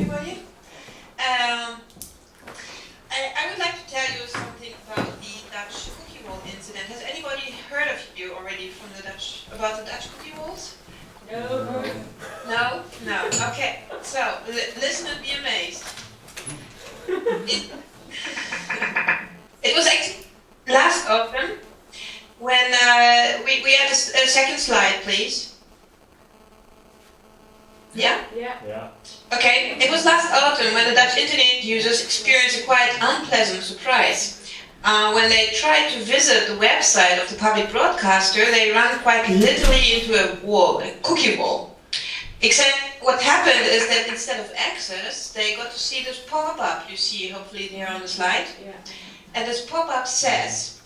everybody. I would like to tell you something about the Dutch cookie wall incident. Has anybody heard of you already from about the Dutch cookie walls? No. No? No. Okay. So, listen and be amazed. It was actually last autumn when we had a second slide, please. Yeah? Yeah. Okay, it was last autumn when the Dutch internet users experienced a quite unpleasant surprise. When they tried to visit the website of the public broadcaster, they ran quite literally into a wall, a cookie wall. Except what happened is that instead of access, they got to see this pop-up you see hopefully here on the slide. Yeah. And this pop-up says,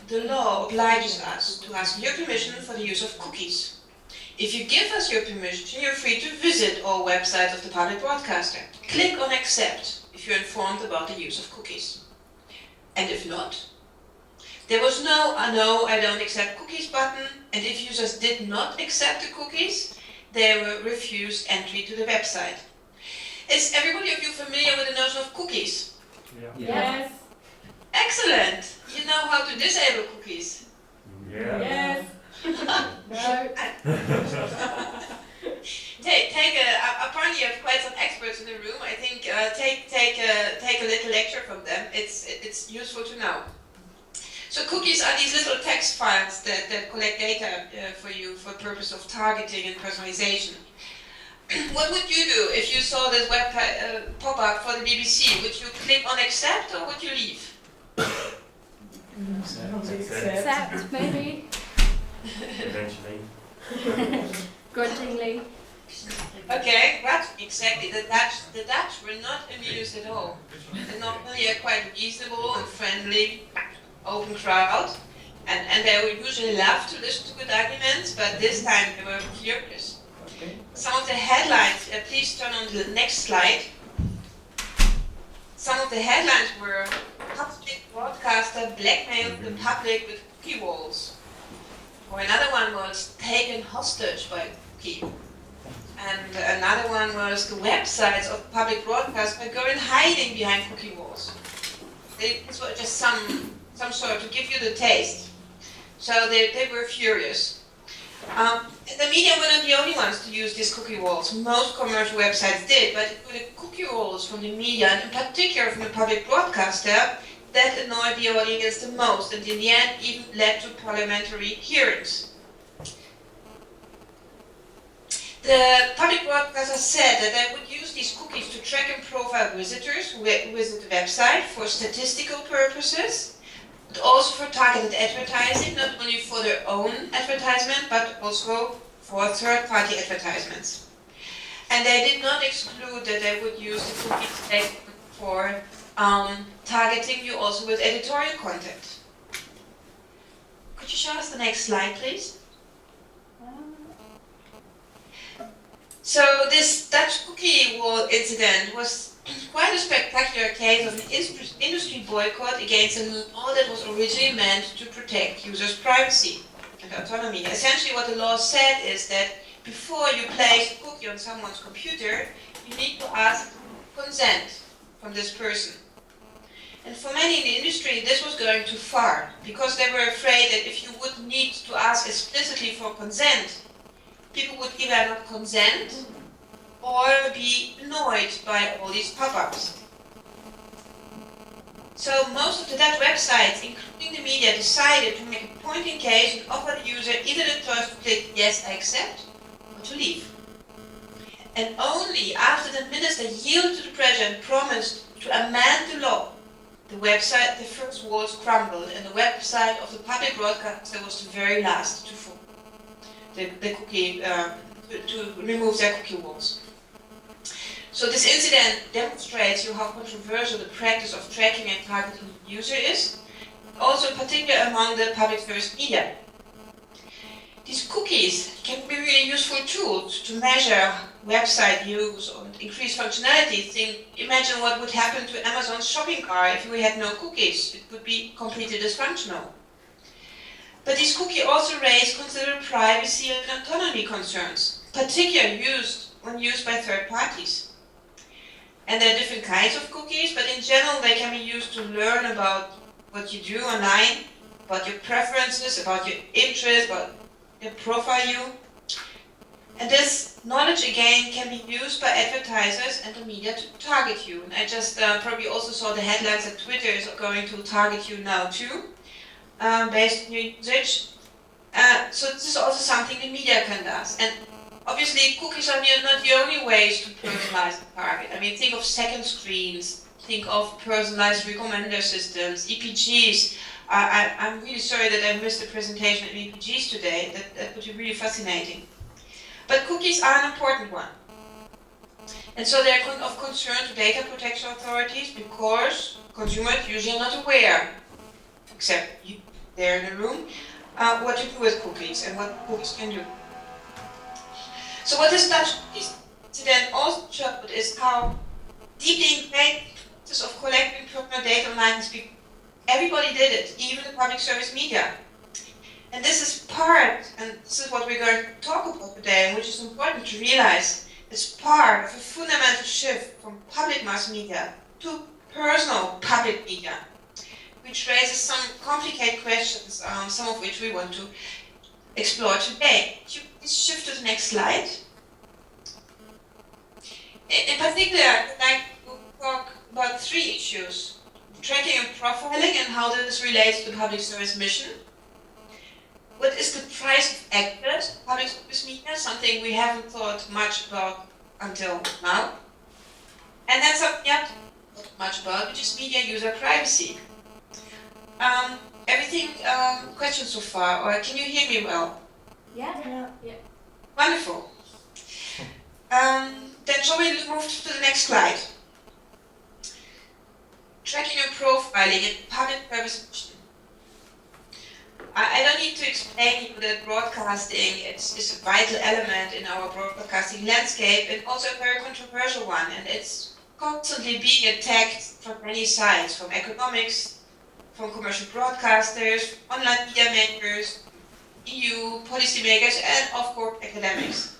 the law obliges us to ask your permission for the use of cookies. If you give us your permission, you're free to visit all websites of the public broadcaster. Click on accept if you're informed about the use of cookies. And if not, there was no I don't accept cookies button, and if users did not accept the cookies, they were refused entry to the website. Is everybody of you familiar with the notion of cookies? Yeah. Yes. Excellent! You know how to disable cookies. Yeah. Yes. Apparently you have quite some experts in the room. I think take a little lecture from them. It's useful to know. So cookies are these little text files that collect data for you for the purpose of targeting and personalization. What would you do if you saw this web pop-up for the BBC? Would you click on accept or would you leave? Accept, maybe. Eventually. Grudgingly. Okay, right, exactly. The Dutch were not amused at all. And normally a quite reasonable and friendly, open crowd. And they would usually love to listen to good arguments, but this time they were furious. Okay. Some of the headlines, please turn on the next slide. Some of the headlines were, public broadcaster blackmailed the public with cookie walls. Or another one was, taken hostage by cookie. And another one was, the websites of public broadcast are going hiding behind cookie walls. This was just some sort to give you the taste. So they were furious. The media were not the only ones to use these cookie walls. Most commercial websites did, but it were the cookie walls from the media, and in particular from the public broadcaster, that annoyed the audience the most, and in the end even led to parliamentary hearings. The public broadcaster said that they would use these cookies to track and profile visitors who visit the website for statistical purposes, but also for targeted advertising, not only for their own advertisement, but also for third-party advertisements. And they did not exclude that they would use the cookies for targeting you also with editorial content. Could you show us the next slide, please? So this Dutch cookie wall incident was quite a spectacular case of an industry boycott against a law that was originally meant to protect users' privacy and autonomy. Essentially what the law said is that before you place a cookie on someone's computer, you need to ask consent from this person. And for many in the industry, this was going too far, because they were afraid that if you would need to ask explicitly for consent, people would either not consent or be annoyed by all these pop-ups. So most of the Dutch websites, including the media, decided to make a point in case and offer the user either the choice to click yes, I accept, or to leave. And only after the minister yielded to the pressure and promised to amend the law, the first walls crumbled, and the website of the public broadcaster was the very last to fall. The cookie, to remove their cookie walls. So this incident demonstrates you how controversial the practice of tracking and targeting the user is, also in particular among the public service media. These cookies can be really useful tools to measure website use and increase functionality. Imagine what would happen to Amazon's shopping cart if we had no cookies. It would be completely dysfunctional. But these cookies also raise considerable privacy and autonomy concerns, particularly when used by third parties. And there are different kinds of cookies, but in general they can be used to learn about what you do online, about your preferences, about your interests, about their profile you. And this knowledge again can be used by advertisers and the media to target you. And I just probably also saw the headlines that Twitter is going to target you now too, based on your usage. So this is also something the media can do. And obviously cookies are not the only ways to personalize the target. I mean, think of second screens, think of personalized recommender systems, EPGs. I'm really sorry that I missed the presentation of EPGs today. That would be really fascinating. But cookies are an important one. And so they're of concern to data protection authorities because consumers usually are not aware, except you there in the room, what to do with cookies and what cookies can do. So what this Dutch cookies incident also showed is how deeply ingrained the practice of collecting personal data online has been. Everybody did it, even the public service media. And this is part, and this is what we're going to talk about today, and which is important to realize, it's part of a fundamental shift from public mass media to personal public media, which raises some complicated questions, some of which we want to explore today. Could you please shift to the next slide? In particular, I'd like to talk about three issues: tracking and profiling and how this relates to the public service mission. What is the price of access to public service media? Something we haven't thought much about until now. And then something we haven't thought much about, which is media user privacy. Everything questions so far, or can you hear me well? Yeah. Wonderful. Then shall we move to the next slide? Tracking and profiling in public service mission. I don't need to explain you that broadcasting is a vital element in our broadcasting landscape, and also a very controversial one, and it's constantly being attacked from many sides, from economics, from commercial broadcasters, online media makers, EU policymakers, and of course academics.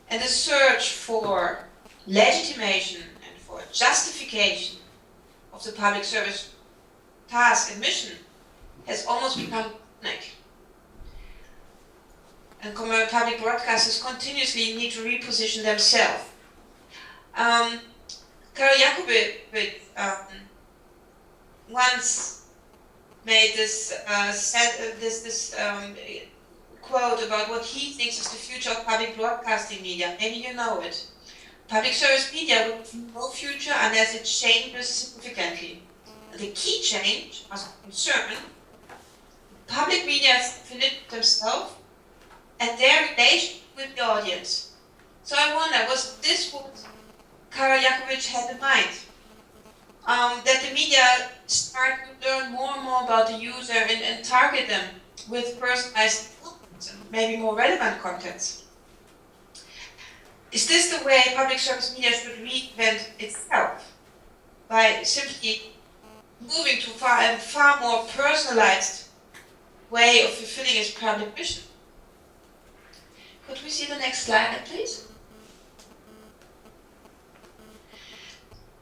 And the search for legitimation and for justification of the public service task and mission has almost become chronic. And public broadcasters continuously need to reposition themselves. Karel Jakobowicz once made this quote about what he thinks is the future of public broadcasting media. Maybe you know it. Public service media will have no future unless it changes significantly. And the key change, as I'm concerned, public media definite themselves and their relation with the audience. So I wonder, was this what Karel Jakobowicz had in mind? That the media start to learn more and more about the user and target them with personalized content and maybe more relevant contents. Is this the way public service media should reinvent itself? By simply moving to a far more personalized way of fulfilling its public mission. Could we see the next slide, please?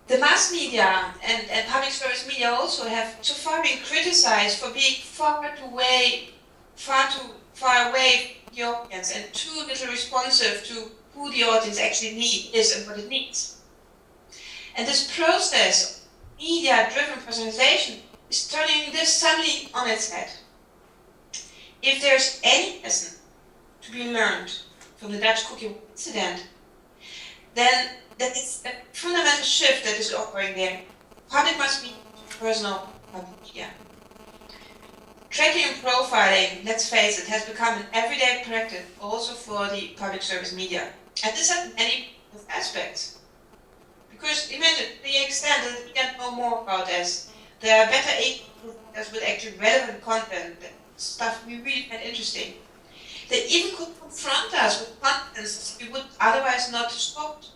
The mass media and public service media also have so far been criticized for being far too far away from the audience and too little responsive to who the audience actually is and what it needs. And this process of media-driven personalization is turning this suddenly on its head. If there's any lesson to be learned from the Dutch cookie incident, then that it's a fundamental shift that is occurring there. Public must be personal public media. Tracking and profiling, let's face it, has become an everyday practice also for the public service media. And this has many aspects. Because imagine the extent that we can know more about us, there are better us with actually relevant content, stuff we really find interesting. They even could confront us with contents we would otherwise not have stopped.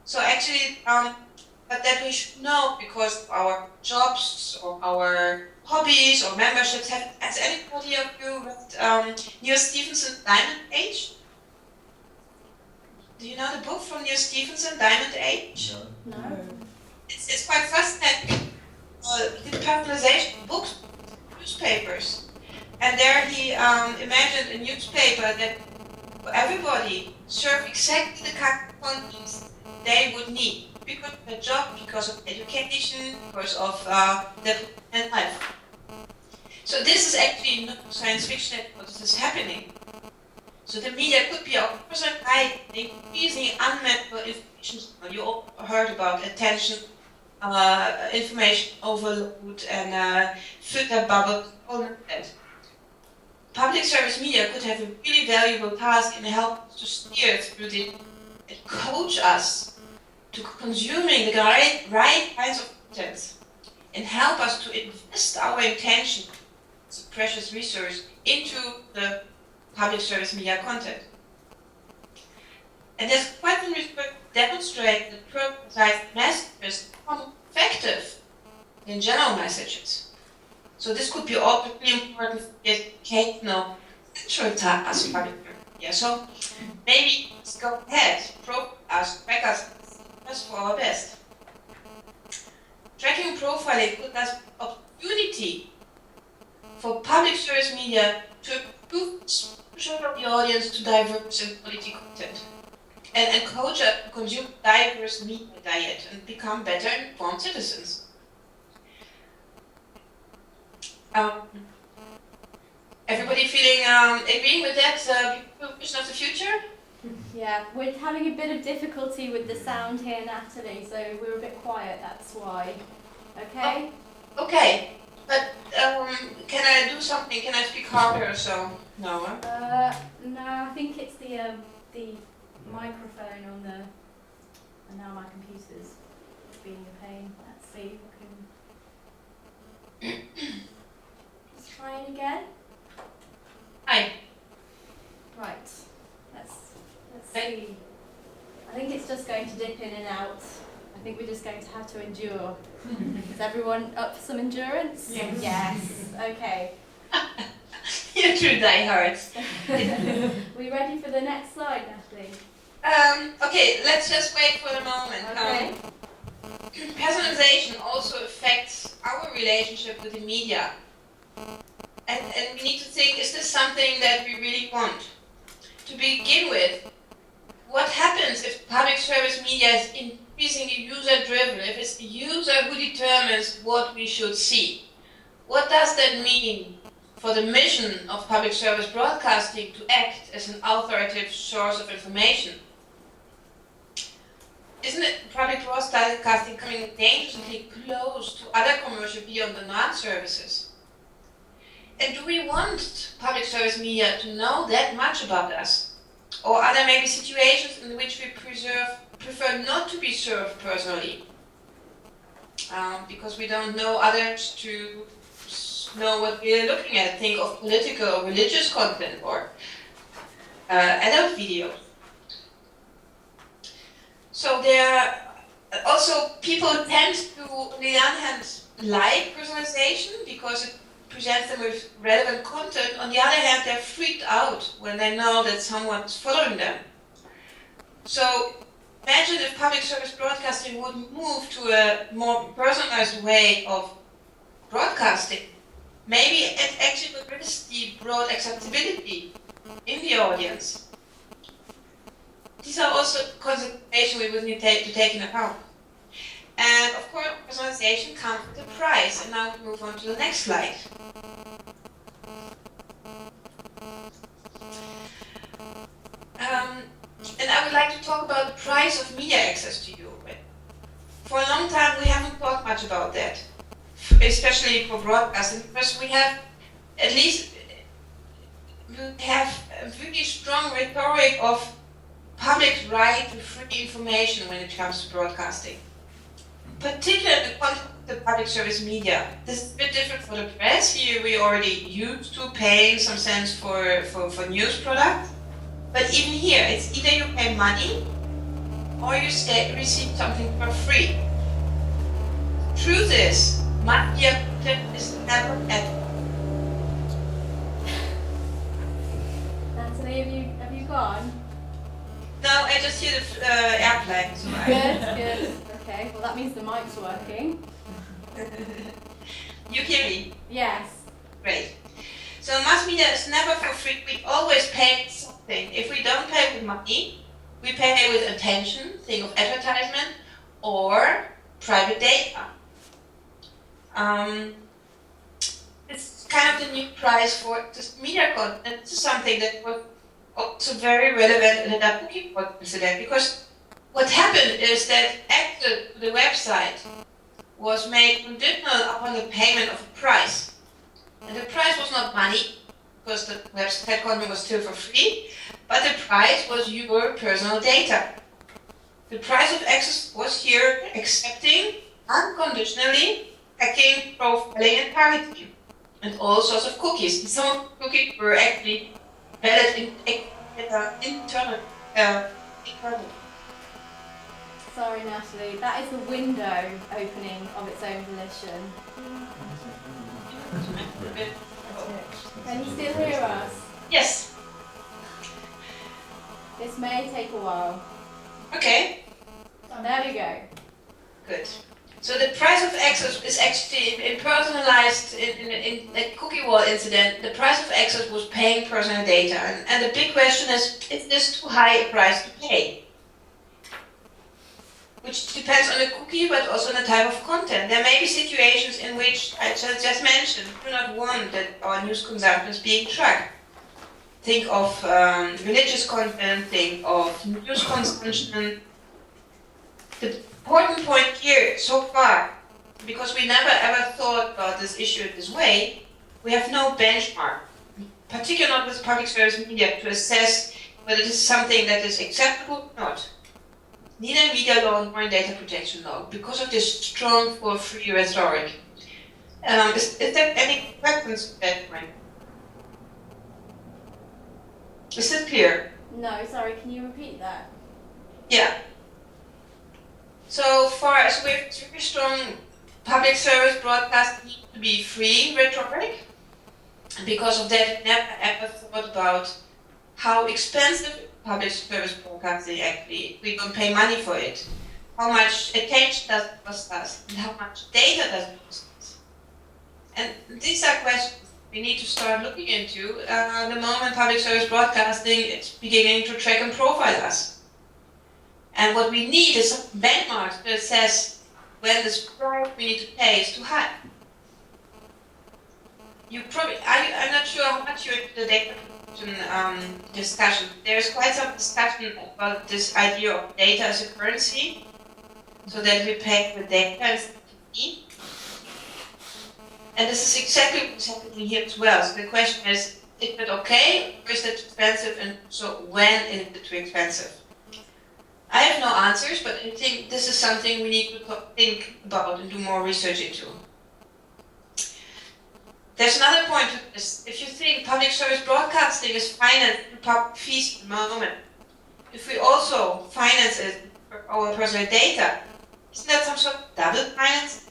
So actually, but that we should know because of our jobs or our hobbies or memberships. Has anybody of you read Neil Stephenson's Diamond Age? Do you know the book from Neil Stephenson, Diamond Age? No. No. It's quite fascinating. The personalization of books, newspapers. And there he imagined a newspaper that for everybody serve exactly the kind of content they would need because of their job, because of education, because of their life. So this is actually not science fiction anymore, this is happening. So the media could be our person guide increasingly unmet information. You all heard about attention, information overload, and filter bubble, all of that. Public service media could have a really valuable task in helping us to steer through this and coach us to consuming the right kinds of content and help us to invest our intention, it's a precious resource, into the public service media content. And there's quite some research demonstrate that personalized messages are effective than general messages. So this could be all really important for the educational central task part of media. So maybe let's go ahead, probe us, track us, just for our best. Tracking and profiling could thus be an opportunity for public service media to improve exposure of the audience to diverse and quality content and encourage us to consume diverse media diet and become better informed citizens. Everybody feeling agreeing with that vision of the future? Yeah, we're having a bit of difficulty with the sound here, Natalie, so we're a bit quiet, that's why. Okay? Oh, okay, but can I do something? Can I speak harder or so? No, huh? No, I think it's the microphone on the... And now my computer's being a pain. Let's see if I can... Just trying again. Hi. Right, let's see. I think it's just going to dip in and out. I think we're just going to have to endure. Is everyone up for some endurance? Yes. Yes. Okay. You're true diehards. We ready for the next slide, Natalie? Okay, let's just wait for a moment. Okay. Personalization also affects our relationship with the media. And we need to think, is this something that we really want? To begin with, what happens if public service media is increasingly user-driven, if it's the user who determines what we should see? What does that mean for the mission of public service broadcasting to act as an authoritative source of information? Isn't it public broadcasting coming dangerously close to other commercial video-on-demand services? And do we want public service media to know that much about us? Or are there maybe situations in which we prefer not to be served personally? Because we don't know others to know what we're looking at. Think of political or religious content or adult videos. So there are also people tend to, on the other hand, like personalization because it presents them with relevant content. On the other hand, they're freaked out when they know that someone's following them. So imagine if public service broadcasting would move to a more personalized way of broadcasting. Maybe it actually would risk the broad acceptability in the audience. These are also considerations we would need to take into account. And of course, personalization comes with a price. And now we move on to the next slide. And I would like to talk about the price of media access to you. For a long time, we haven't talked much about that, especially for broadcasting, because we have at least a really strong rhetoric of public's right to free information when it comes to broadcasting. Particularly in the context of the public service media. This is a bit different for the press. Here we already used to paying some cents for news product. But even here, it's either you pay money or you receive something for free. Truth is, media content is never ethical. Natalie, have you gone? No, I just just hear the airplane. So Good. Okay. Well, that means the mic's working. You hear me? Yes. Great. So mass media is never for free. We always pay something. If we don't pay with money, we pay with attention, think of advertisement, or private data. It's kind of the new price for this media content. This is something that was also very relevant in the cookie incident, because what happened is that access to the website was made conditional upon the payment of a price. And the price was not money, because the website content was still for free, but the price was your personal data. The price of access was here accepting unconditionally hacking, profiling, and targeting, and all sorts of cookies. And some of the cookies were actually valid internal. Sorry, Natalie. That is the window opening of its own volition. Can you still hear us? Yes. This may take a while. Okay. There we go. Good. So the price of access is actually personalized in the cookie wall incident. The price of access was paying personal data, and the big question is this too high a price to pay? Which depends on the cookie, but also on the type of content. There may be situations in which I just mentioned do not want that our news consumption is being tracked. Think of religious content. Think of news consumption. The important point here, so far, because we never ever thought about this issue this way, we have no benchmark, particularly not with public service media, to assess whether this is something that is acceptable or not. Neither media law nor data protection law, because of this strong for free rhetoric. Is there any questions to that point? Is it clear? No, sorry, can you repeat that? Yeah. So far as we have very strong public service broadcast need to be free rhetoric. And because of that, we never ever thought about how expensive public service broadcasting actually, we don't pay money for it. How much attention does it cost us, and how much data does it cost us? And these are questions we need to start looking into the moment public service broadcasting is beginning to track and profile us. And what we need is some benchmarks that says when this price we need to pay is too high. You probably, I'm not sure how much you're into the data discussion. There's quite some discussion about this idea of data as a currency, so that we pay with data instead of money. And this is exactly what's happening here as well. So the question is it okay, or is it expensive, and so when is it too expensive? I have no answers, but I think this is something we need to think about and do more research into. There's another point to this. If you think public service broadcasting is financed through public fees at the moment, if we also finance it for our personal data, isn't that some sort of double finance?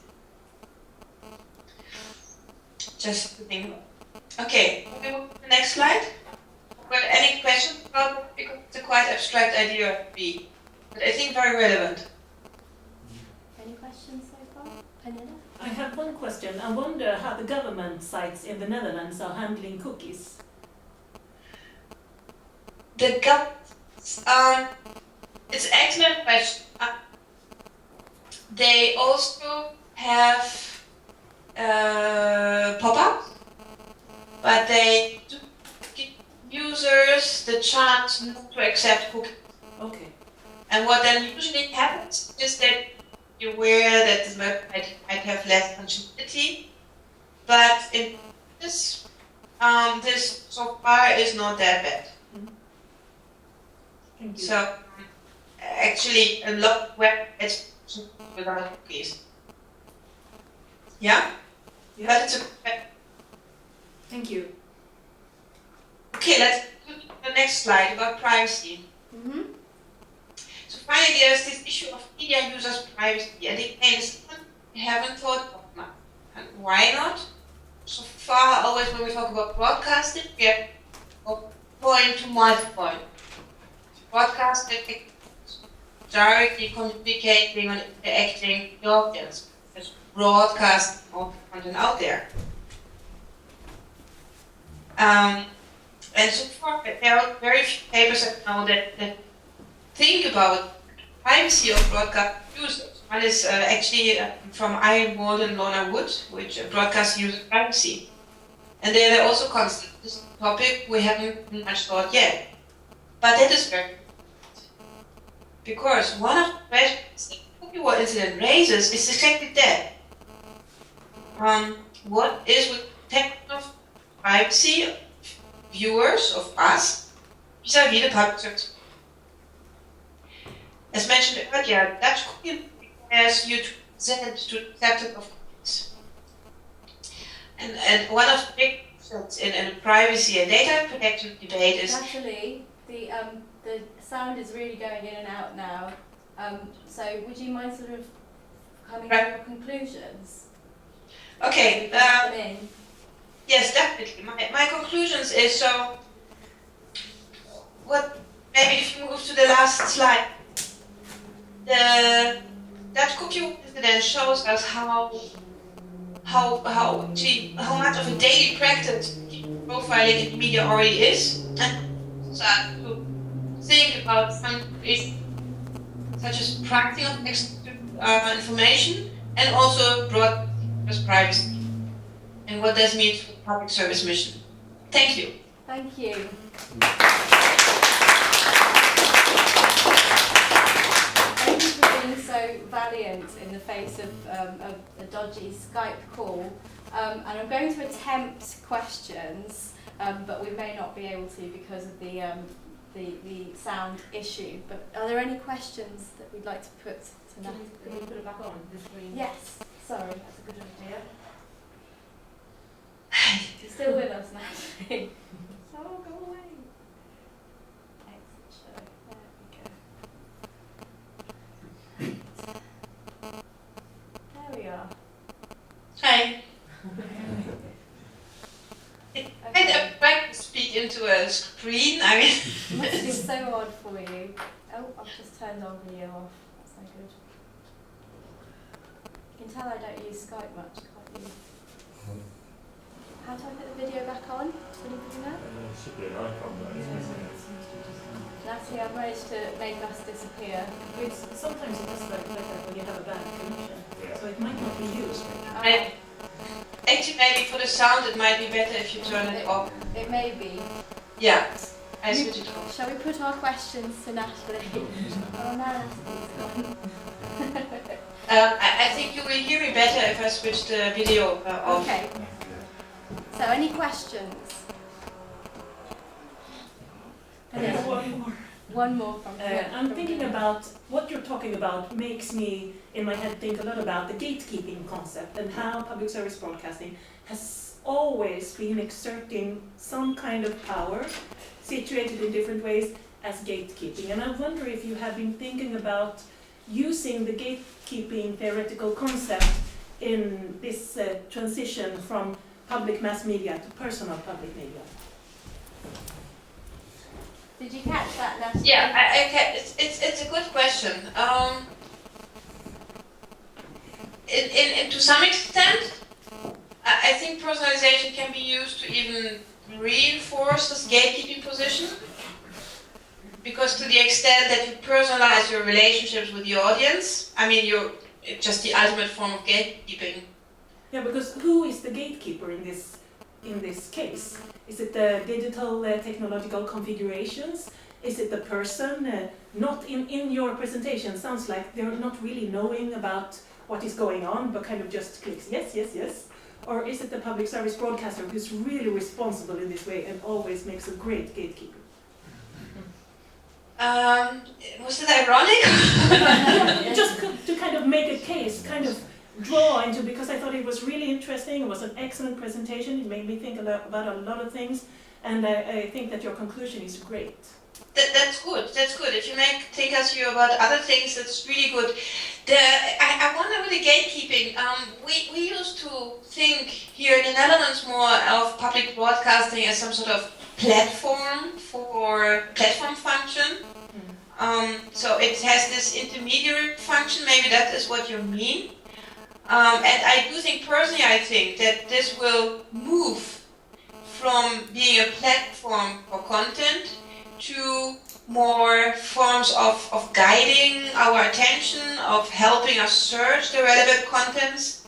Just to think about. Okay, we move to the next slide. Well, any questions about it? Because it's a quite abstract idea to be, but I think very relevant. Any questions so far? Pernilla? I have one question. I wonder how the government sites in the Netherlands are handling cookies. The it's an excellent question. They also have pop-ups, but they do give users the chance not to accept cookies. Okay. And what then usually happens is that you're aware that the website might have less functionality, but in this, this so far is not that bad. Thank you. So actually, a lot of websites without cookies. Yeah, but it's a Thank you. okay. Let's go to the next slide about privacy. Mm-hmm. So finally, there's this issue of media users' privacy, and again, it's something we haven't thought about much. And why not? So far, always when we talk about broadcasting, we have point to multipoint. Broadcasting directly communicating and interacting with the audience, just broadcast all the content out there. And so far, there are very few papers that know that think about privacy of broadcast users. One is actually from Iron Wall and Lorna Wood, which broadcast user privacy. And they're also constant. This is a topic we haven't much thought yet. But that is very important. Because one of the questions that the cookie war incident raises is exactly that. What is with protection of privacy of viewers, of us, vis-à-vis the public service? As mentioned earlier, Dutch cookie requires you to present to acceptance of cookies. And one of the big questions in the privacy and data protection debate is... Actually, the sound is really going in and out now. So would you mind sort of coming to your conclusions? Okay. Them in? Yes, definitely. My conclusions is so. What? Maybe if you move to the last slide. That cookie incident shows us how much of a daily practice profiling in media already is, and start to think about some issues such as pricing of information and also broadcast privacy and what that means for the public service mission. Thank you. Thank you. Thank you for being so valiant in the face of a dodgy Skype call. And I'm going to attempt questions, but we may not be able to because of the sound issue. But are there any questions that we'd like to put to Natalie? Can we put it back on the screen? Yes. Sorry, that's a good idea. Hi. You're still with us, Natalie. Oh, go away. Exit show. There we go. There we are. Hi. I had a back to speak into a screen. I mean, It must be so odd for you. Oh, I've just turned our video off. That's no good. You can tell I don't use Skype much, can't you? How do I put the video back on? Does anybody know? Should be an icon there. Natalie, I've managed to make us disappear. Sometimes it does like that when you have a bad connection. Yeah. So it might not be used. I- actually, maybe for the sound, it might be better if you turn it off. It may be. Yeah, I switch it off. Shall we put our questions to Natalie? Oh, no, Natalie's gone. I think you will hear me better if I switch the video off. Okay. So, any questions? One more from I'm thinking about what you're talking about makes me, in my head, think a lot about the gatekeeping concept and how public service broadcasting has always been exerting some kind of power, situated in different ways, as gatekeeping. And I wonder if you have been thinking about using the gatekeeping theoretical concept in this transition from public mass media to personal public media. Did you catch that, Natalie? Yeah, it's a good question. To some extent, I think personalization can be used to even reinforce this gatekeeping position. Because to the extent that you personalize your relationships with the audience, I mean, it's just the ultimate form of gatekeeping. Yeah, because who is the gatekeeper in this case? Is it the digital technological configurations? Is it the person? Not in your presentation, sounds like they're not really knowing about what is going on, but kind of just clicks yes, yes, yes. Or is it the public service broadcaster who's really responsible in this way and always makes a great gatekeeper? Was it ironic? Just to kind of make a case, kind of draw into, because I thought it was really interesting, it was an excellent presentation, it made me think about a lot of things, and I think that your conclusion is great. That's good. If you think us you about other things, that's really good. I wonder with the gatekeeping, we used to think here in the Netherlands more of public broadcasting as some sort of platform function. So it has this intermediary function, maybe that is what you mean. And I do think, personally, I think that this will move from being a platform for content to more forms of guiding our attention, of helping us search the relevant contents.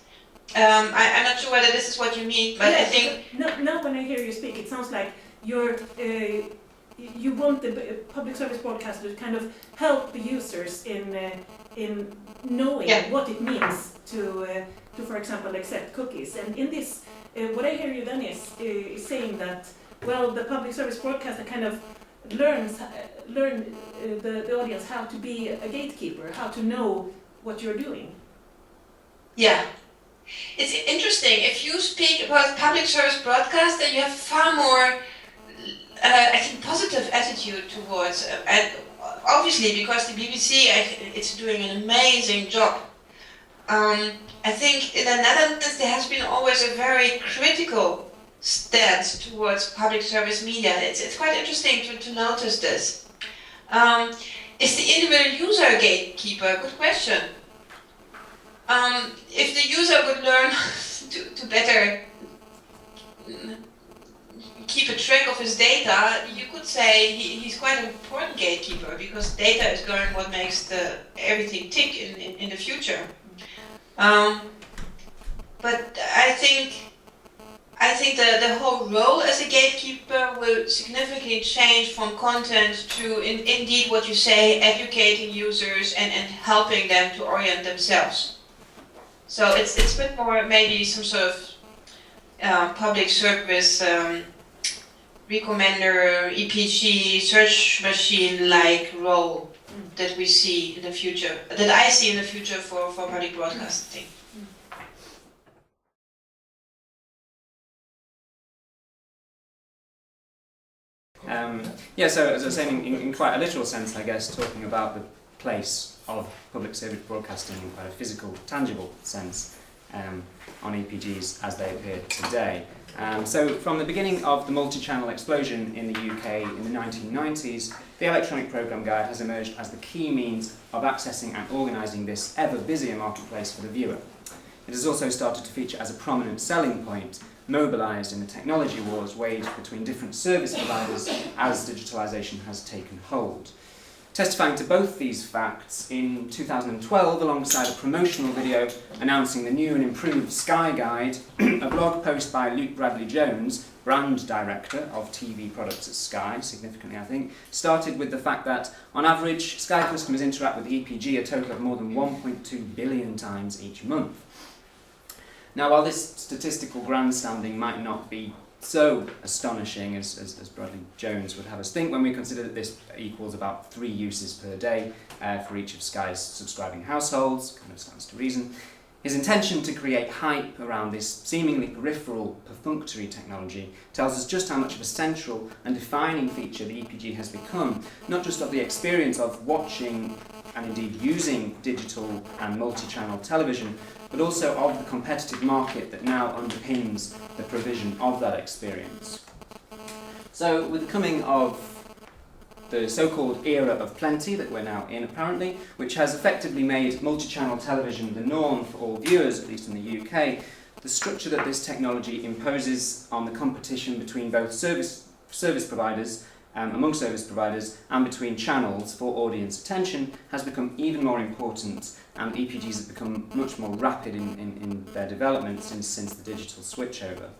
I'm not sure whether this is what you mean, but I think... Now when I hear you speak, it sounds like you want the public service broadcaster to kind of help the users in knowing what it means to, for example, accept cookies. And in this, what I hear you then is saying that, well, the public service broadcaster kind of learn the audience how to be a gatekeeper, how to know what you're doing. Yeah. It's interesting. If you speak about public service broadcast, then you have far more, I think, positive attitude towards, and obviously because the BBC, it's doing an amazing job. I think in the Netherlands there has been always a very critical stance towards public service media. It's quite interesting to notice this. Is the individual user a gatekeeper? Good question. If the user would learn to better keep a track of his data, you could say he's quite an important gatekeeper, because data is going what makes everything tick in the future. But I think the whole role as a gatekeeper will significantly change from content to indeed what you say, educating users and helping them to orient themselves. So it's a bit more maybe some sort of public service recommender, EPG, search machine-like role that we see in the future, that I see in the future for public broadcasting. So as I was saying, in quite a literal sense, I guess, talking about the place of public service broadcasting in quite a physical, tangible sense on EPGs as they appear today. So from the beginning of the multi-channel explosion in the UK in the 1990s, the electronic programme guide has emerged as the key means of accessing and organising this ever busier marketplace for the viewer. It has also started to feature as a prominent selling point, mobilised in the technology wars waged between different service providers as digitalisation has taken hold. Testifying to both these facts, in 2012, alongside a promotional video announcing the new and improved Sky Guide, a blog post by Luke Bradley-Jones, brand director of TV products at Sky, significantly I think, started with the fact that, on average, Sky customers interact with EPG a total of more than 1.2 billion times each month. Now, while this statistical grandstanding might not be so astonishing as Bradley-Jones would have us think when we consider that this equals about 3 uses per day for each of Sky's subscribing households, kind of stands to reason. His intention to create hype around this seemingly peripheral, perfunctory technology tells us just how much of a central and defining feature the EPG has become, not just of the experience of watching and indeed using digital and multi-channel television, but also of the competitive market that now underpins the provision of that experience. So, with the coming of the so-called era of plenty that we're now in apparently, which has effectively made multi-channel television the norm for all viewers, at least in the UK, the structure that this technology imposes on the competition between both service providers, among service providers, and between channels for audience attention has become even more important, and EPGs have become much more rapid in their development since the digital switchover.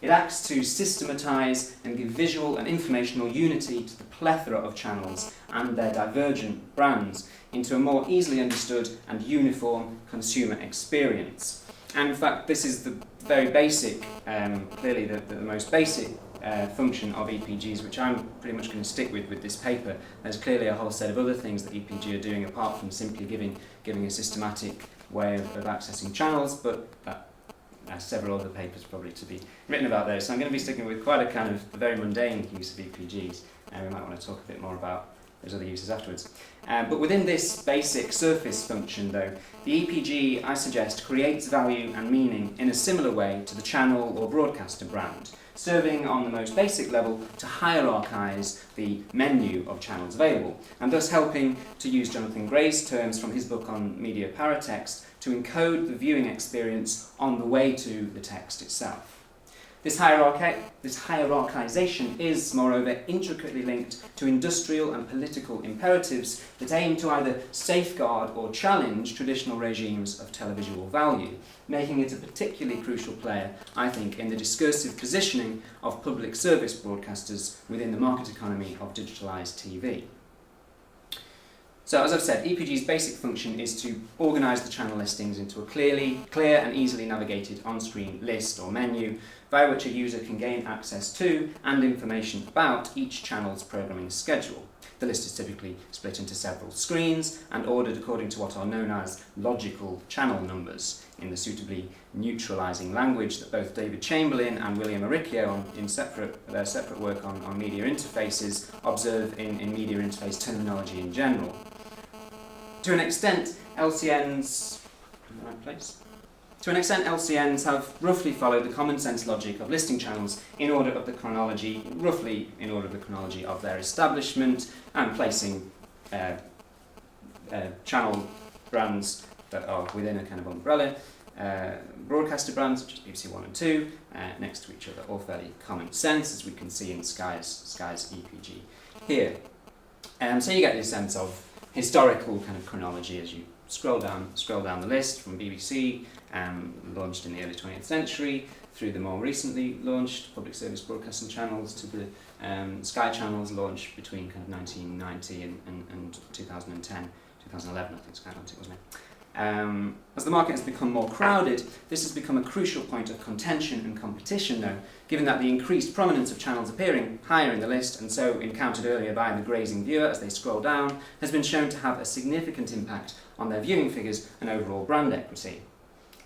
It acts to systematise and give visual and informational unity to the plethora of channels and their divergent brands into a more easily understood and uniform consumer experience. And in fact, this is the very basic, clearly the most basic function of EPGs, which I'm pretty much going to stick with this paper. There's clearly a whole set of other things that EPG are doing apart from simply giving a systematic way of accessing channels, but several other papers probably to be written about those. So I'm going to be sticking with quite a kind of very mundane use of EPGs, and we might want to talk a bit more about those other uses afterwards. But within this basic surface function, though, the EPG, I suggest, creates value and meaning in a similar way to the channel or broadcaster brand, serving on the most basic level to hierarchise the menu of channels available, and thus helping, to use Jonathan Gray's terms from his book on media paratext, to encode the viewing experience on the way to the text itself. This hierarchisation is, moreover, intricately linked to industrial and political imperatives that aim to either safeguard or challenge traditional regimes of televisual value, making it a particularly crucial player, I think, in the discursive positioning of public service broadcasters within the market economy of digitalised TV. So, as I've said, EPG's basic function is to organise the channel listings into a clear and easily navigated on-screen list or menu, via which a user can gain access to and information about each channel's programming schedule. The list is typically split into several screens and ordered according to what are known as logical channel numbers, in the suitably neutralising language that both David Chamberlain and William Aricchio, in their separate work on media interfaces, observe in media interface terminology in general. To an extent, LCNs have roughly followed the common sense logic of listing channels roughly in order of the chronology of their establishment, and placing channel brands that are within a kind of umbrella, broadcaster brands such as BBC 1 and 2, next to each other, all fairly common sense, as we can see in Sky's EPG here. So you get this sense of historical kind of chronology as you scroll down the list from BBC, launched in the early 20th century, through the more recently launched public service broadcasting channels, to the Sky channels launched between kind of 1990 and 2010, 2011 I think Sky launched it, wasn't it? As the market has become more crowded, this has become a crucial point of contention and competition though, given that the increased prominence of channels appearing higher in the list, and so encountered earlier by the grazing viewer as they scroll down, has been shown to have a significant impact on their viewing figures and overall brand equity.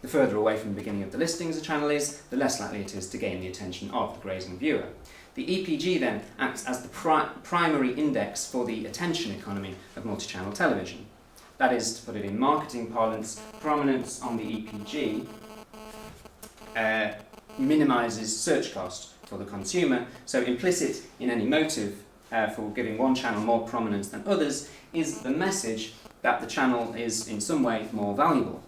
The further away from the beginning of the listings a channel is, the less likely it is to gain the attention of the grazing viewer. The EPG then acts as the primary index for the attention economy of multi-channel television. That is, to put it in marketing parlance, prominence on the EPG minimises search cost for the consumer, so implicit in any motive for giving one channel more prominence than others is the message that the channel is in some way more valuable.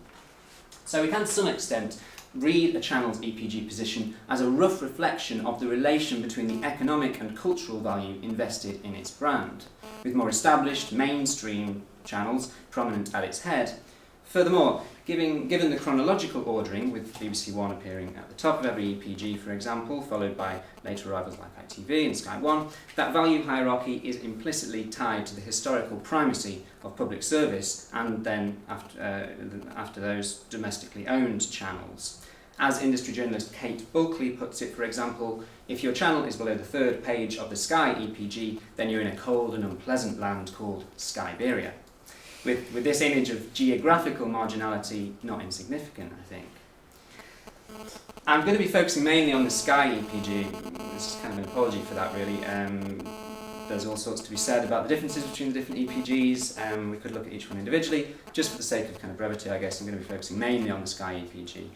So we can to some extent read a channel's EPG position as a rough reflection of the relation between the economic and cultural value invested in its brand, with more established mainstream channels prominent at its head. Furthermore, given the chronological ordering, with BBC One appearing at the top of every EPG, for example, followed by later arrivals like ITV and Sky One, that value hierarchy is implicitly tied to the historical primacy of public service, and then after those domestically owned channels. As industry journalist Kate Bulkley puts it, for example, if your channel is below the third page of the Sky EPG, then you're in a cold and unpleasant land called Skyberia. With this image of geographical marginality not insignificant, I think. I'm going to be focusing mainly on the Sky EPG. This is kind of an apology for that, really. There's all sorts to be said about the differences between the different EPGs. We could look at each one individually. Just for the sake of kind of brevity, I guess, I'm going to be focusing mainly on the Sky EPG.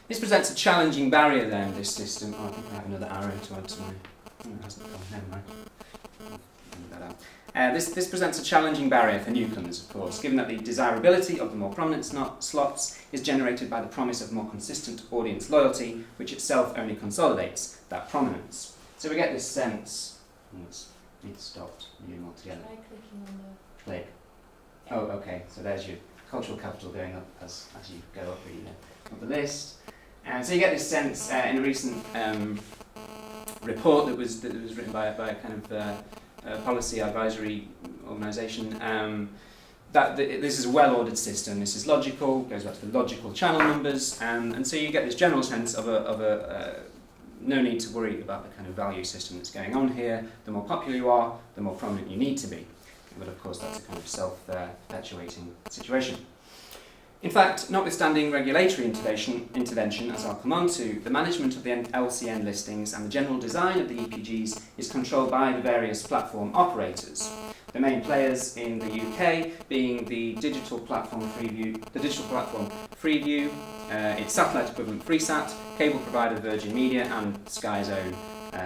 This presents a challenging barrier then, this system. Oh, I think I have another arrow to add to my... Oh, it hasn't gone, never mind. This presents a challenging barrier for newcomers, of course, given that the desirability of the more prominent slots is generated by the promise of more consistent audience loyalty, which itself only consolidates that prominence. So we get this sense... It's stopped moving altogether. Try clicking on the... Click. Oh, okay, so there's your cultural capital going up as you go up the list. And so you get this sense in a recent report that was written by a kind of policy advisory organisation, that this is a well-ordered system. This is logical, goes back to the logical channel numbers, and so you get this general sense of no need to worry about the kind of value system that's going on here. The more popular you are, the more prominent you need to be. But of course that's a kind of self-perpetuating situation. In fact, notwithstanding regulatory intervention, as I'll come on to, the management of the LCN listings and the general design of the EPGs is controlled by the various platform operators. The main players in the UK being the digital platform Freeview, its satellite equivalent Freesat, cable provider Virgin Media, and Sky's own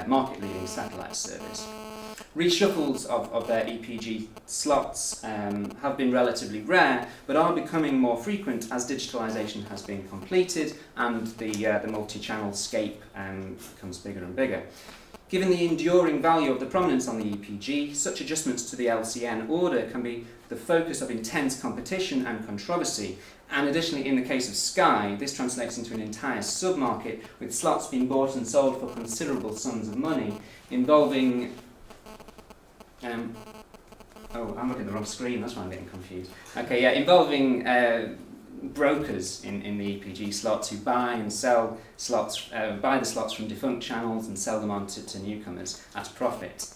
market-leading satellite service. Reshuffles of their EPG slots have been relatively rare, but are becoming more frequent as digitalisation has been completed and the multi-channel scape becomes bigger and bigger. Given the enduring value of the prominence on the EPG, such adjustments to the LCN order can be the focus of intense competition and controversy. And additionally, in the case of Sky, this translates into an entire sub-market with slots being bought and sold for considerable sums of money, involving... I'm looking at the wrong screen, that's why I'm getting confused. Okay, yeah, involving brokers in the EPG slots who buy and sell slots, buy the slots from defunct channels and sell them on to newcomers at a profit.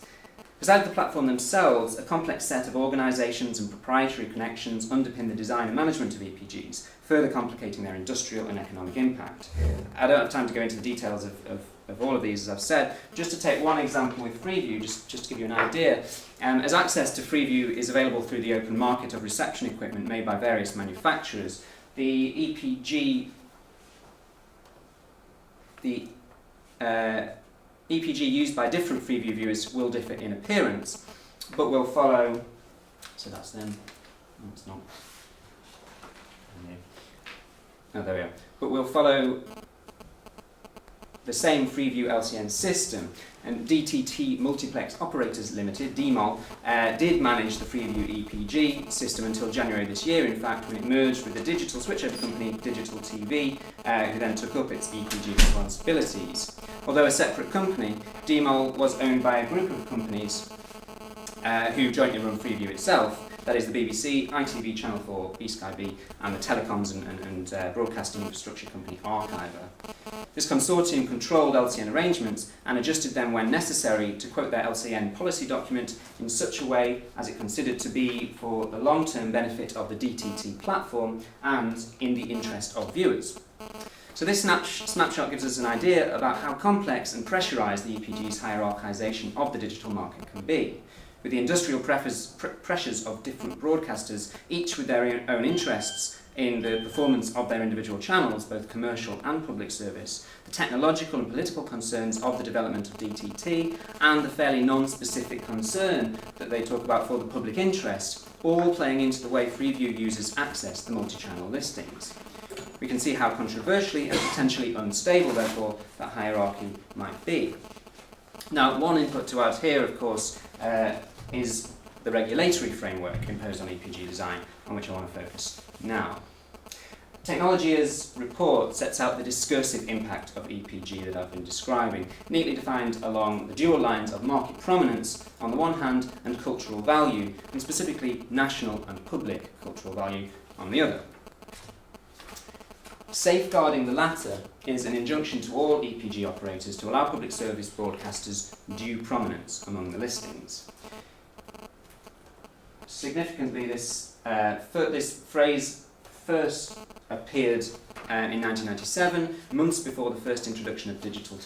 Besides the platform themselves, a complex set of organisations and proprietary connections underpin the design and management of EPGs, further complicating their industrial and economic impact. I don't have time to go into the details of all of these, as I've said. Just to take one example with Freeview, just to give you an idea, as access to Freeview is available through the open market of reception equipment made by various manufacturers, the EPG used by different Freeview viewers will differ in appearance, but will follow, so that's them, no it's not, oh there we are, but will follow the same Freeview LCN system. And DTT Multiplex Operators Limited, DMOL, did manage the Freeview EPG system until January this year, in fact, when it merged with the digital switchover company Digital TV, who then took up its EPG responsibilities. Although a separate company, DMOL was owned by a group of companies who jointly run Freeview itself. That is the BBC, ITV, Channel 4, eSkyB, and the telecoms and broadcasting infrastructure company Archiver. This consortium controlled LCN arrangements and adjusted them when necessary, to quote their LCN policy document, in such a way as it considered to be for the long-term benefit of the DTT platform and in the interest of viewers. So this snapshot gives us an idea about how complex and pressurised the EPG's hierarchisation of the digital market can be. With the industrial pressures of different broadcasters, each with their own interests in the performance of their individual channels, both commercial and public service, the technological and political concerns of the development of DTT, and the fairly non-specific concern that they talk about for the public interest, all playing into the way Freeview users access the multi-channel listings. We can see how controversially and potentially unstable, therefore, that hierarchy might be. Now, one input to add here, of course, is the regulatory framework imposed on EPG design, on which I want to focus now. Technologia's report sets out the discursive impact of EPG that I've been describing, neatly defined along the dual lines of market prominence on the one hand and cultural value, and specifically national and public cultural value on the other. Safeguarding the latter is an injunction to all EPG operators to allow public service broadcasters due prominence among the listings. Significantly, this phrase first appeared in 1997, months before the first introduction of digital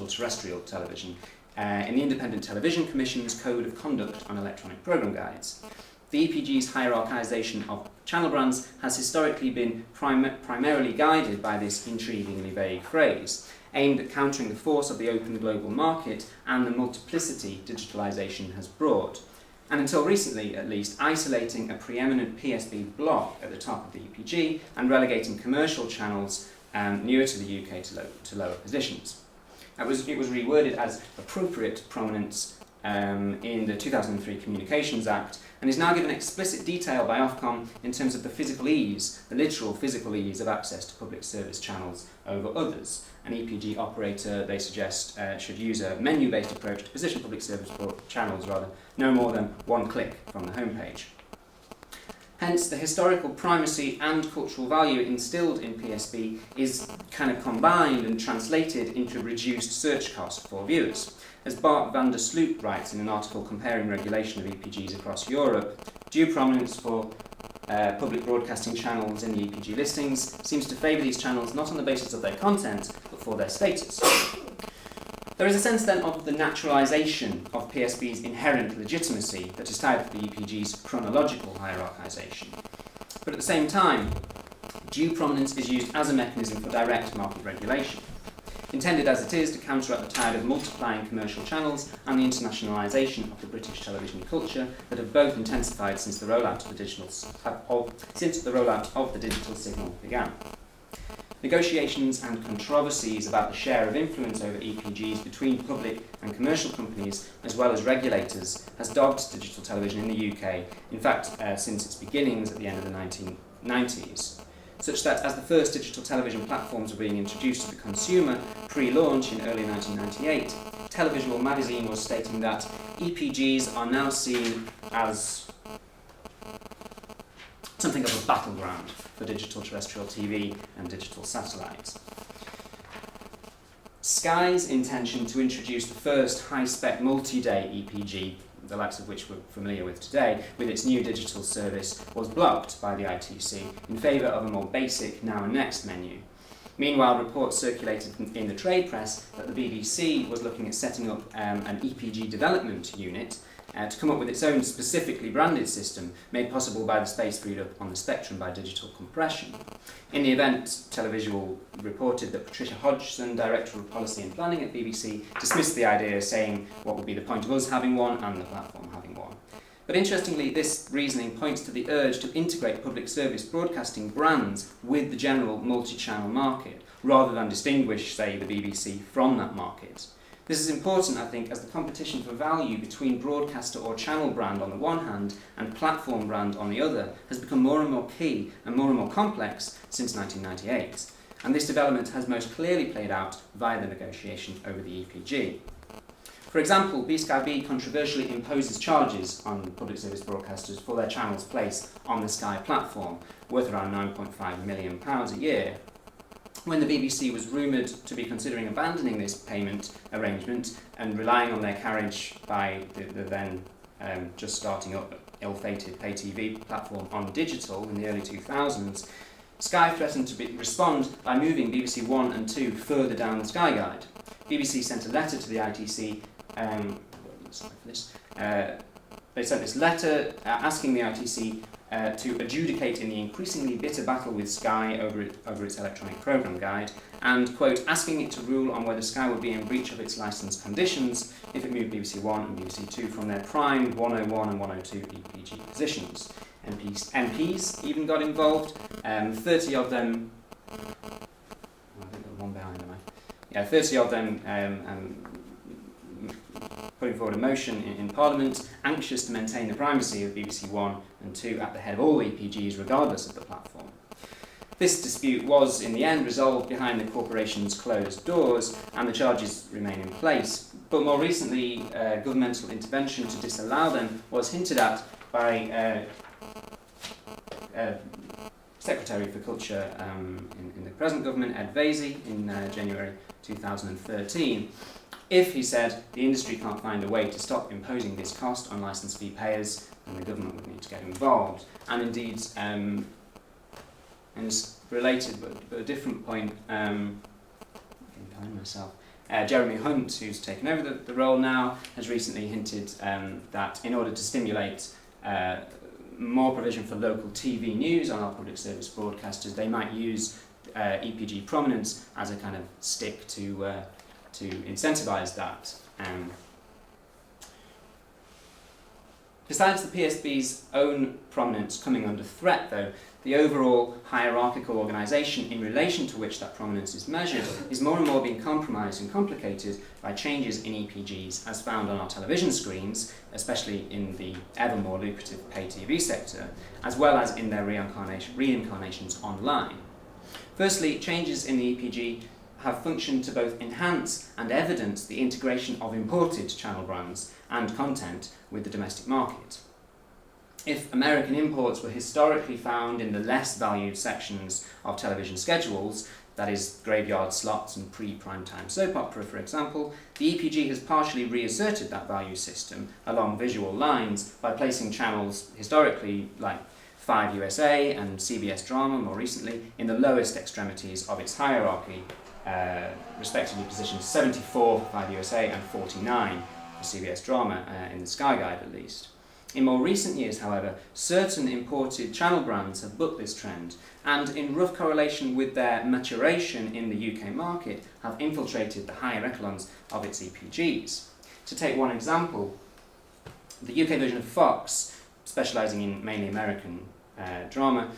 terrestrial television, in the Independent Television Commission's Code of Conduct on Electronic Programme Guides. The EPG's hierarchisation of channel brands has historically been primarily guided by this intriguingly vague phrase, aimed at countering the force of the open global market and the multiplicity digitalisation has brought, and until recently at least isolating a preeminent PSB block at the top of the EPG and relegating commercial channels newer to the UK to lower positions. It was reworded as appropriate prominence in the 2003 Communications Act, and is now given explicit detail by Ofcom in terms of the physical ease, the literal physical ease of access to public service channels over others. An EPG operator, they suggest, should use a menu-based approach to position public service channels, no more than one click from the homepage. Hence, the historical primacy and cultural value instilled in PSB is kind of combined and translated into reduced search cost for viewers. As Bart van der Sloot writes in an article comparing regulation of EPGs across Europe, due prominence for public broadcasting channels in the EPG listings seems to favour these channels not on the basis of their content, but for their status. There is a sense then of the naturalisation of PSB's inherent legitimacy that is tied to the EPG's chronological hierarchisation. But at the same time, due prominence is used as a mechanism for direct market regulation, intended as it is to counteract the tide of multiplying commercial channels and the internationalisation of the British television culture that have both intensified since the rollout of the digital signal began. Negotiations and controversies about the share of influence over EPGs between public and commercial companies, as well as regulators, has dogged digital television in the UK, in fact, since its beginnings at the end of the 1990s. Such that as the first digital television platforms were being introduced to the consumer pre-launch in early 1998, Televisual magazine was stating that EPGs are now seen as something of a battleground for digital terrestrial TV and digital satellites. Sky's intention to introduce the first high-spec multi-day EPG, the likes of which we're familiar with today, with its new digital service, was blocked by the ITC in favour of a more basic Now and Next menu. Meanwhile, reports circulated in the trade press that the BBC was looking at setting up an EPG development unit to come up with its own specifically branded system, made possible by the space freed up on the spectrum by digital compression. In the event, Televisual reported that Patricia Hodgson, Director of Policy and Planning at BBC, dismissed the idea, saying what would be the point of us having one and the platform having one. But interestingly, this reasoning points to the urge to integrate public service broadcasting brands with the general multi-channel market, rather than distinguish, say, the BBC from that market. This is important, I think, as the competition for value between broadcaster or channel brand on the one hand and platform brand on the other has become more and more key and more complex since 1998. And this development has most clearly played out via the negotiation over the EPG. For example, B-Sky-B controversially imposes charges on public service broadcasters for their channel's place on the Sky platform, worth around £9.5 million a year. When the BBC was rumoured to be considering abandoning this payment arrangement and relying on their carriage by the then just starting up ill-fated pay TV platform on digital in the early 2000s, Sky threatened to respond by moving BBC 1 and 2 further down the Sky Guide. BBC sent a letter to the ITC. They sent this letter asking the ITC to adjudicate in the increasingly bitter battle with Sky over its electronic programme guide, and, quote, asking it to rule on whether Sky would be in breach of its licence conditions if it moved BBC 1 and BBC 2 from their prime 101 and 102 EPG positions. MPs even got involved, 30 of them, I think there was one behind them, 30 of them putting forward a motion in Parliament, anxious to maintain the primacy of BBC 1 and 2 at the head of all EPGs, regardless of the platform. This dispute was, in the end, resolved behind the corporation's closed doors, and the charges remain in place. But more recently, governmental intervention to disallow them was hinted at by Secretary for Culture in the present government, Ed Vaizey, in January 2013. If, he said, the industry can't find a way to stop imposing this cost on licence fee payers, then the government would need to get involved. And indeed, and it's related but a different point, getting behind myself, Jeremy Hunt, who's taken over the role now, has recently hinted that in order to stimulate more provision for local TV news on our public service broadcasters, they might use EPG prominence as a kind of stick to incentivise that. Besides the PSB's own prominence coming under threat, though, the overall hierarchical organisation in relation to which that prominence is measured is more and more being compromised and complicated by changes in EPGs as found on our television screens, especially in the ever more lucrative pay TV sector, as well as in their reincarnations online. Firstly, changes in the EPG have functioned to both enhance and evidence the integration of imported channel brands and content with the domestic market. If American imports were historically found in the less valued sections of television schedules, that is, graveyard slots and pre-primetime soap opera, for example, the EPG has partially reasserted that value system along visual lines by placing channels historically like 5 USA and CBS Drama more recently in the lowest extremities of its hierarchy, respectively positioned 74 for 5 USA and 49 for CBS Drama, in the Sky Guide at least. In more recent years, however, certain imported channel brands have bucked this trend and, in rough correlation with their maturation in the UK market, have infiltrated the higher echelons of its EPGs. To take one example, the UK version of Fox, specialising in mainly American drama,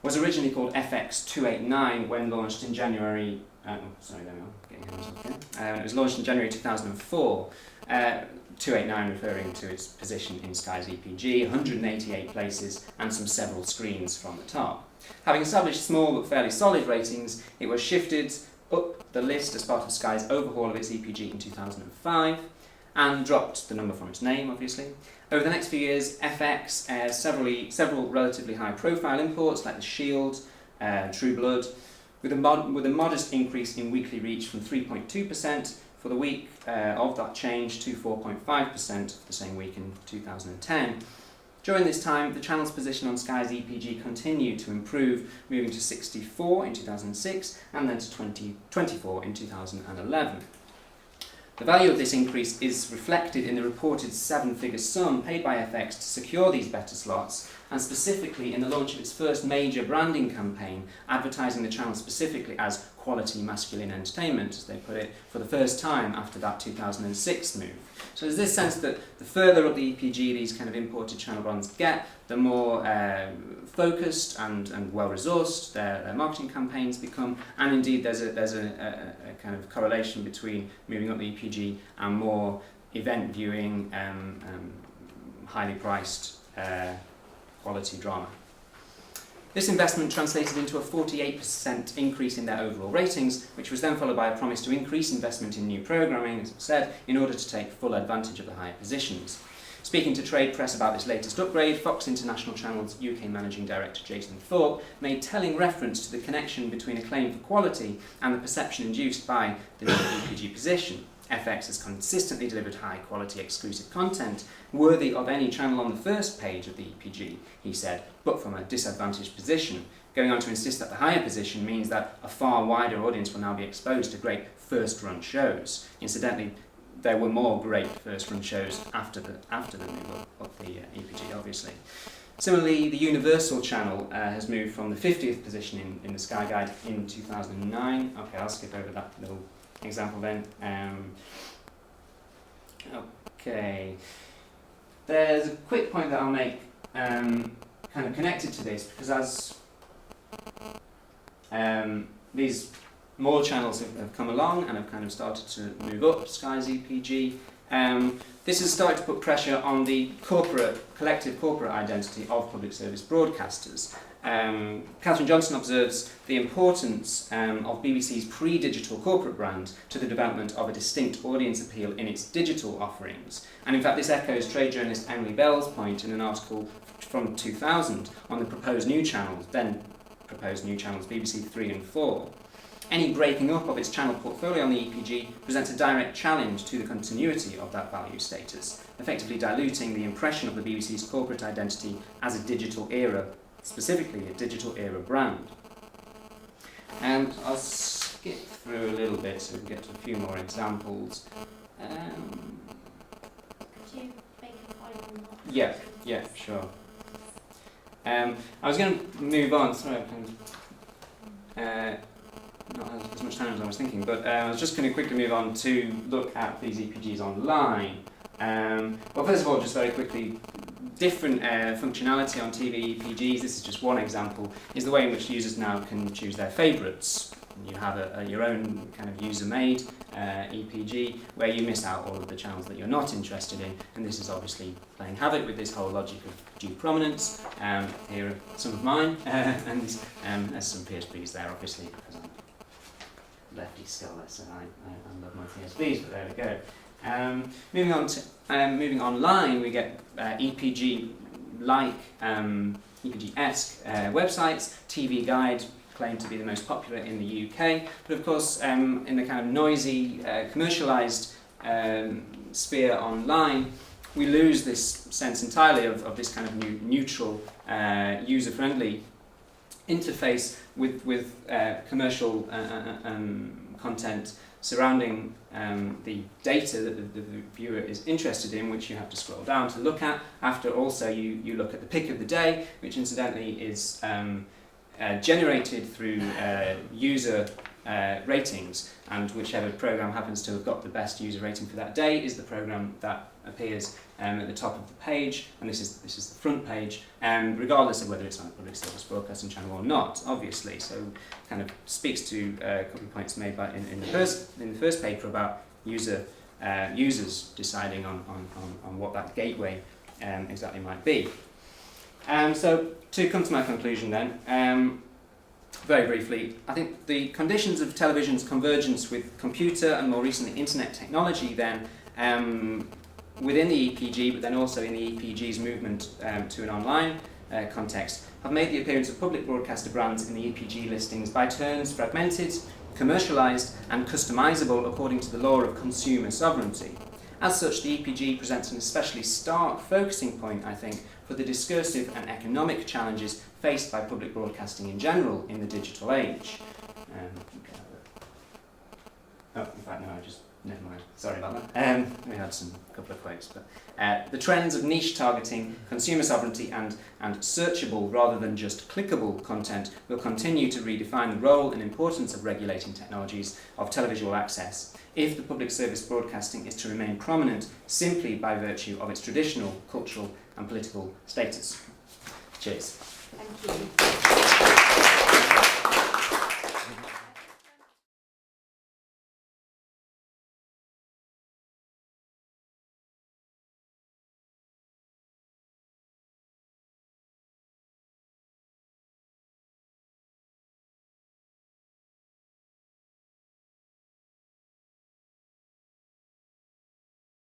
was originally called FX 289 when launched in January. It was launched in January 2004. 289 referring to its position in Sky's EPG, 188 places and several screens from the top. Having established small but fairly solid ratings, it was shifted up the list as part of Sky's overhaul of its EPG in 2005 and dropped the number from its name, obviously. Over the next few years, FX airs several relatively high-profile imports like The Shield, True Blood, with a modest increase in weekly reach from 3.2% for the week of that change to 4.5% for the same week in 2010. During this time, the channel's position on Sky's EPG continued to improve, moving to 64 in 2006 and then to 24 in 2011. The value of this increase is reflected in the reported 7-figure sum paid by FX to secure these better slots, and specifically in the launch of its first major branding campaign, advertising the channel specifically as quality masculine entertainment, as they put it, for the first time after that 2006 move. So there's this sense that the further up the EPG these kind of imported channel brands get, the more focused and well-resourced their marketing campaigns become, and indeed there's a kind of correlation between moving up the EPG and more event viewing, highly priced quality drama. This investment translated into a 48% increase in their overall ratings, which was then followed by a promise to increase investment in new programming, as I've said, in order to take full advantage of the higher positions. Speaking to trade press about this latest upgrade, Fox International Channel's UK Managing Director Jason Thorpe made telling reference to the connection between a claim for quality and the perception induced by the new EPG position. FX has consistently delivered high-quality exclusive content, worthy of any channel on the first page of the EPG, he said, but from a disadvantaged position, going on to insist that the higher position means that a far wider audience will now be exposed to great first-run shows. Incidentally, there were more great first-run shows after the move up the EPG, obviously. Similarly, the Universal Channel has moved from the 50th position in the Sky Guide in 2009. Okay, I'll skip over that little example then. Okay, there's a quick point that I'll make kind of connected to this, because as these more channels have come along and have kind of started to move up Sky's EPG, this has started to put pressure on the collective corporate identity of public service broadcasters. Catherine Johnson observes the importance of BBC's pre-digital corporate brand to the development of a distinct audience appeal in its digital offerings. And in fact, this echoes trade journalist Emily Bell's point in an article from 2000 on the proposed new channels, BBC 3 and 4. Any breaking up of its channel portfolio on the EPG presents a direct challenge to the continuity of that value status, effectively diluting the impression of the BBC's corporate identity as a digital era, specifically a digital era brand. And I'll skip through a little bit so we can get to a few more examples. Could you make a final note? Yeah, sure. I was going to move on, sorry, I kind of, not as much time as I was thinking, but I was just going to quickly move on to look at these EPGs online. Well, first of all, just very quickly, different functionality on TV EPGs, this is just one example, is the way in which users now can choose their favourites. You have your own kind of user-made EPG where you miss out all of the channels that you're not interested in, and this is obviously playing havoc with this whole logic of due prominence. Here are some of mine, and there's some PSPs there, obviously, because I'm lefty skilless, so I love my PSPs, but there we go. Moving online, we get EPG-like, EPG-esque websites. TV Guide claimed to be the most popular in the UK, but of course in the kind of noisy, commercialised sphere online, we lose this sense entirely of this kind of neutral, user-friendly interface with commercial content surrounding the data that the viewer is interested in, which you have to scroll down to look at. After also you look at the pick of the day, which incidentally is generated through user ratings, and whichever program happens to have got the best user rating for that day is the program that appears at the top of the page, and this is the front page, regardless of whether it's on a public service broadcasting channel or not, obviously. So kind of speaks to a couple of points made by in the first paper about users deciding on what that gateway exactly might be. So to come to my conclusion then, very briefly, I think the conditions of television's convergence with computer and more recently internet technology then within the EPG, but then also in the EPG's movement to an online context, have made the appearance of public broadcaster brands in the EPG listings by turns fragmented, commercialised and customisable according to the law of consumer sovereignty. As such, the EPG presents an especially stark focusing point, I think, for the discursive and economic challenges faced by public broadcasting in general in the digital age. Never mind, sorry about that. We had a couple of quotes. But the trends of niche targeting, consumer sovereignty and searchable rather than just clickable content will continue to redefine the role and importance of regulating technologies of televisual access if the public service broadcasting is to remain prominent simply by virtue of its traditional cultural and political status. Cheers. Thank you.